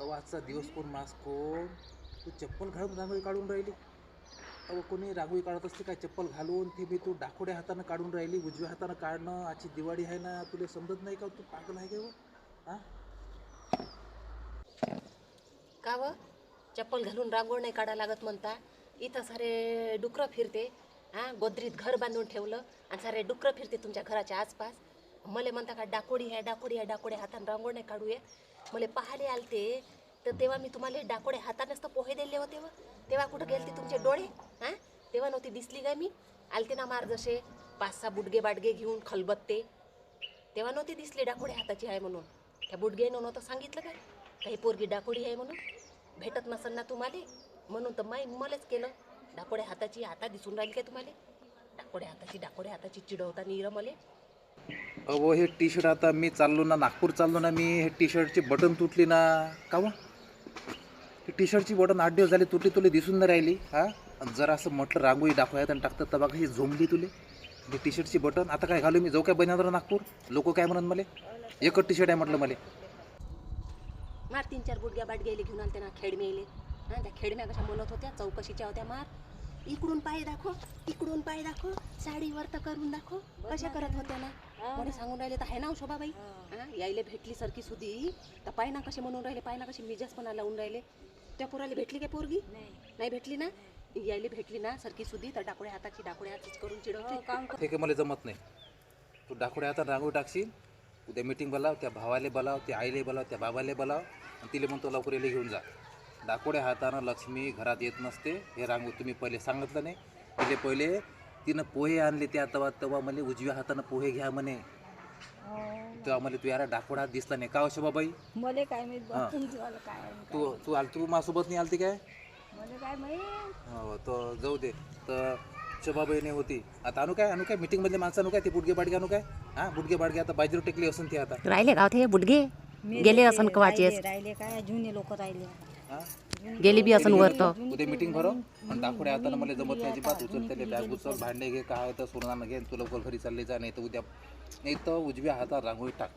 आजचा दिवस कोण मास कोण तू चप्पल घालून रांगोळी काढून राहिली. कोणी रांगोळी काढत असते काय चप्पल घालून? ती मी तू डाकोड्या हातानं काढून राहिली, उजव्या हातानं काढणं. आजची दिवाळी आहे ना, तुला समजत नाही का? तू पागल आहे का? का व चप्पल घालून रांगोळ नाही काढा लागत म्हणता? इथं सारे डुकरं फिरते. गोदरीत घर बांधून ठेवलं आणि सारे डुकरं फिरते तुमच्या घराच्या आसपास. मला म्हणता का डाकोडी आहे, डाकोडी आहे, डाकोड्या हातानं रांगोळ नाही काढूया? मला पाहायला आलते तर तेव्हा मी तुम्हाला डाकोड्या हातानेच तर पोहे दिले होते. तेव्हा कुठं गेलते तुमचे डोळे? तेव्हा नव्हती दिसली काय? मी आलते ना मार जसे 5-6 बुडगे बाडगे घेऊन खलबत्ते. तेव्हा नव्हती दिसली डाकोड्या हाताची आहे म्हणून. त्या बुडग्यानं नव्हतं सांगितलं काय काही पोरगी डाकोडी आहे म्हणून? भेटत नसेल ना तुम्हाला म्हणून तर मलाच केलं. डाकोड्या हाताची आता दिसून राहील काय तुम्हाला? डाकोड्या हाताची चिडवता नीर मले. हे टी शर्ट आता मी चाललो ना, नागपूर चाललो ना मी. हे टी शर्टची बटन तुटली ना. का मग ही टी शर्टची बटन 8 दिवस झाले तुटली, तुला दिसून नाही राहिली? जरा असं म्हटलं रांगोळी दाखवायला आणि टाकतात तर बघा ही झोंबली तुले ही टी शर्टची बटन. आता काय घालू मी? जाऊ काय बनवणार नागपूर? लोक काय म्हणत मला? एकच टी शर्ट आहे म्हटलं मला. मार 3-4 बुडग्या बाटग्याले घेऊन आलते ना खेडमेले. त्या खेडम्या कशा बोलत होत्या, चौकशीच्या होत्या. मार इकडून पाय दाखव, इकडून पाय दाखव, साडीवर तर करून दाखव. कशा करत होत्या ना? कोणी सांगून राहिले तर आहे ना शोभाबाई. यायले भेटली सरकी सुधी तर पाय ना कसे म्हणून राहिले, पाय ना कशी मिजाजपणा लावून राहिले. त्या पोराला भेटली काय पोरगी? नाही भेटली ना. यायले भेटली ना सरकी सुधी तर डाकोड्या हाताचीच करून चिडवते. ठीक आहे, मला जमत नाही. तू डाकोड्या हातात रांगोळी टाकशील. उद्या मीटिंग बोलाव, त्या भावाले बोलाव, त्या आईले बोलाव, त्या बाबाले बोलाव आणि तिला म्हणतो लवकर येले घेऊन जा. डाकोड्या हातानं लक्ष्मी घरात येत नसते. हे रांगोळी तुम्ही पहिले सांगितलं नाही? पहिले तिनं पोहे आणले त्या तेव्हा मला उजव्या हातानं पोहे घ्या म्हणे. तेव्हा मला तू यार डाकोडा हात दिसला नाही का शोभाबाई? मले काय माहित तू माझ्यासोबत नाही आलती काय? मले काय माहित. हो तर जाऊ दे. तर शोभाबाईने होती. आता आणू काय मीटिंग मधले माणसं आणू काय? ते बुडगे बाडगे आणू काय? बुडगे बाडगे आता बाजूला टेकली असून ती आता राहिले गाव ते बुडगे गेले असन कवाचेस. राहिले काय जुने लोक राहिले. गेली बी असन वर तर. उद्या मीटिंग भरव आणि डाकोड्या हातानं मला जमत नाही अजिबात. उचल त्याला बॅग उचल, भांडे घे, काय तर सोनानं घे, तू लवकर घरी चालले जा. नाही तर उद्या उजव्या हातात रांगोळी टाक.